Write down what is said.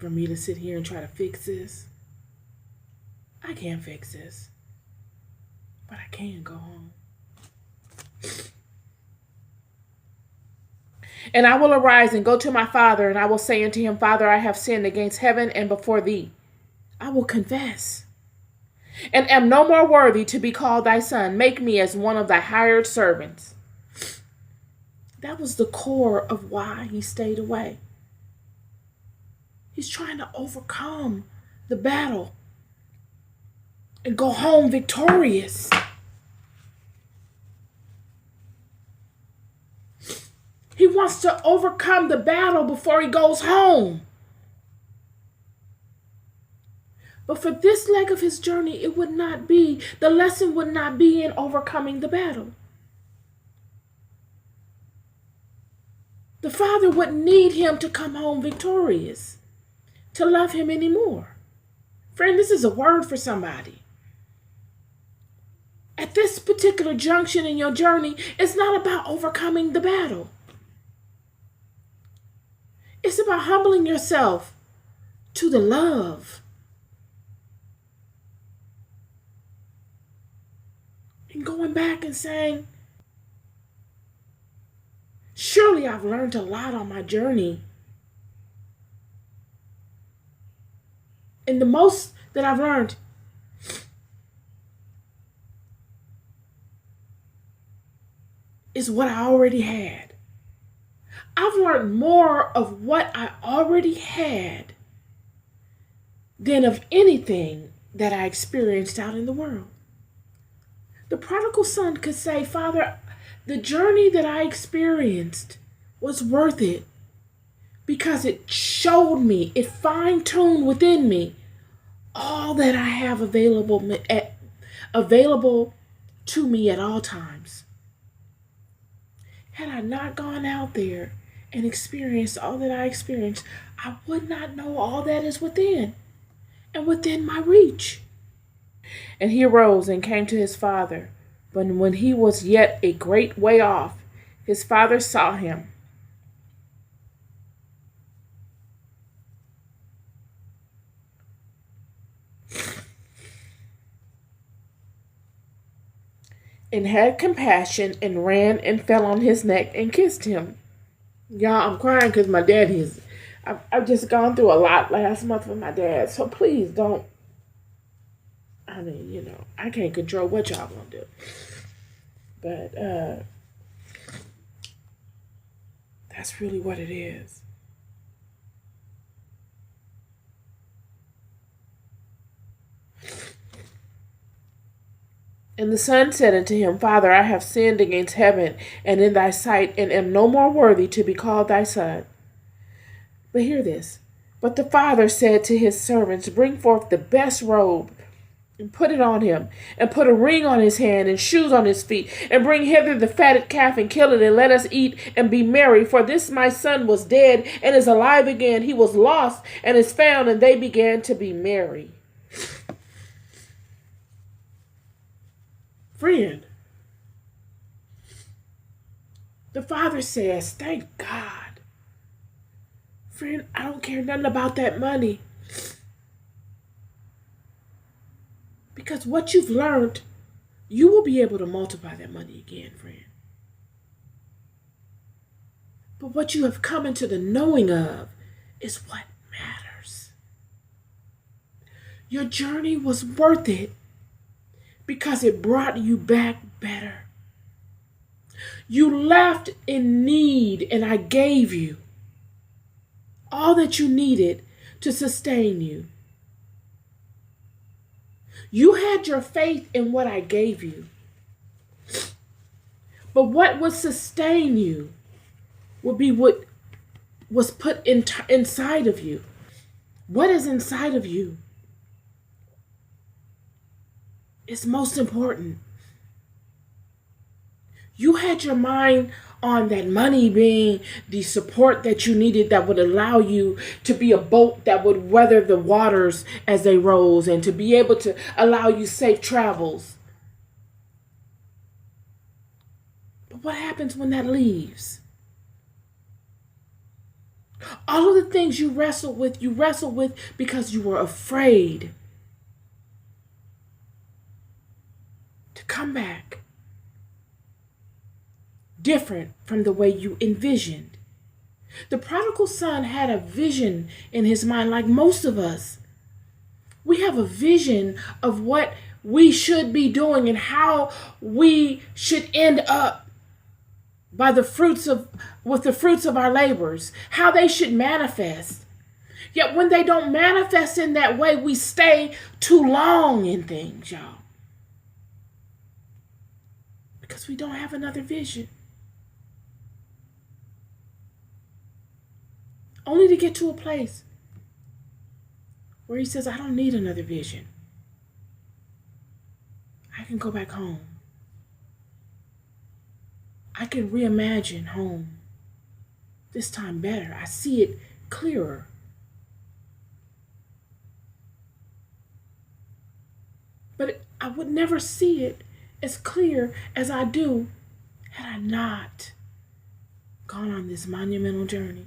for me to sit here and try to fix this. I can't fix this, but I can go home. And I will arise and go to my father, and I will say unto him, Father, I have sinned against heaven and before thee. I will confess, and am no more worthy to be called thy son. Make me as one of thy hired servants. That was the core of why he stayed away. He's trying to overcome the battle and go home victorious. He wants to overcome the battle before he goes home. But for this leg of his journey, the lesson would not be in overcoming the battle. The Father wouldn't need him to come home victorious, to love him anymore. Friend, this is a word for somebody. At this particular junction in your journey, it's not about overcoming the battle. It's about humbling yourself to the love. And going back and saying, surely I've learned a lot on my journey. And the most that I've learned is what I already had. I've learned more of what I already had than of anything that I experienced out in the world. The prodigal son could say, Father, the journey that I experienced was worth it because it showed me, it fine-tuned within me all that I have available to me at all times. Had I not gone out there and experienced all that I experienced, I would not know all that is within and within my reach. And he arose and came to his father. But when he was yet a great way off, his father saw him and had compassion and ran and fell on his neck and kissed him. Y'all, I'm crying because my dad I've just gone through a lot last month with my dad. So please don't. I mean, I can't control what y'all gonna do. But that's really what it is. And the son said unto him, Father, I have sinned against heaven and in thy sight, and am no more worthy to be called thy son. But hear this. But the father said to his servants, Bring forth the best robe, and put it on him, and put a ring on his hand, and shoes on his feet, and bring hither the fatted calf, and kill it, and let us eat and be merry. For this my son was dead, and is alive again. He was lost, and is found, and they began to be merry. Friend, the father says, thank God. Friend, I don't care nothing about that money. Because what you've learned, you will be able to multiply that money again, friend. But what you have come into the knowing of is what matters. Your journey was worth it because it brought you back better. You left in need, and I gave you all that you needed to sustain you. You had your faith in what I gave you. But what would sustain you would be what was put inside of you. What is inside of you is most important. You had your mind on that money being the support that you needed that would allow you to be a boat that would weather the waters as they rose, and to be able to allow you safe travels. But what happens when that leaves? All of the things you wrestle with because you were afraid to come back different from the way you envisioned. The prodigal son had a vision in his mind, like most of us. We have a vision of what we should be doing and how we should end up with the fruits of our labors, how they should manifest. Yet when they don't manifest in that way, we stay too long in things, y'all. Because we don't have another vision. Only to get to a place where he says, I don't need another vision. I can go back home. I can reimagine home. This time better. I see it clearer. But I would never see it as clear as I do had I not gone on this monumental journey.